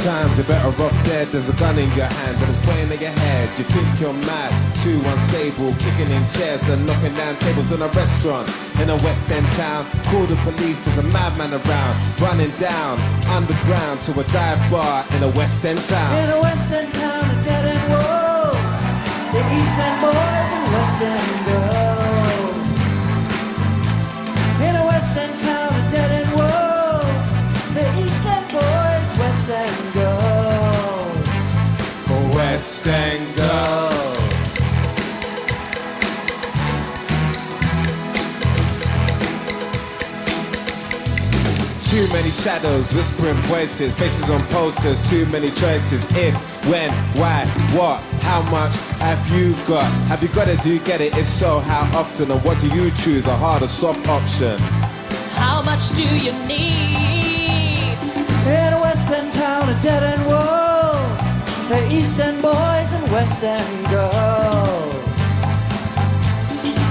Sometimes you're better off dead. There's a gun in your hand and it's pointing at your head. You think you're mad, too unstable, kicking in chairs and knocking down tables in a restaurant in a West End town. Call the police, there's a madman around, running down underground to a dive bar in a West End town. In a West End town, a dead end world. The East End boys and West End girls. In a West End town, a dead end world. The East End boys, West End girls. West End girls. Too many shadows, whispering voices, faces on posters, too many choices. If, when, why, what, how much have you got? Have you got it, do you get it? If so, how often? And what do you choose, a hard or soft option? How much do you need? In a West End town, a dead end world. The East End boys and West End girls.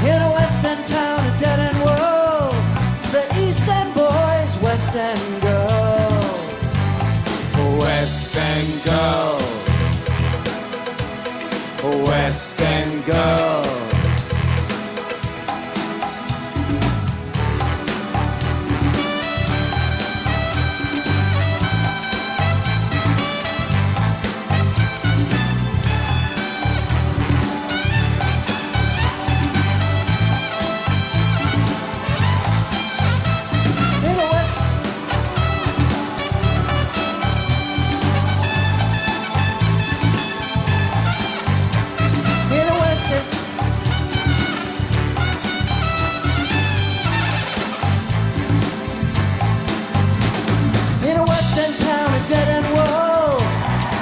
In a West End town, a dead end world. The East End boys, West End girls. West End girls. West End girls.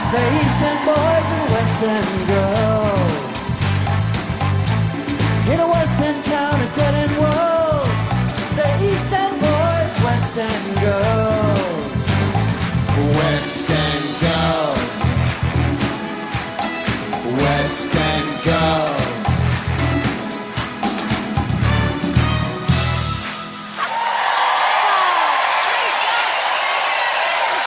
The East End boys and West End girls. In a West End town, a dead end world. The East End boys, West End girls. West End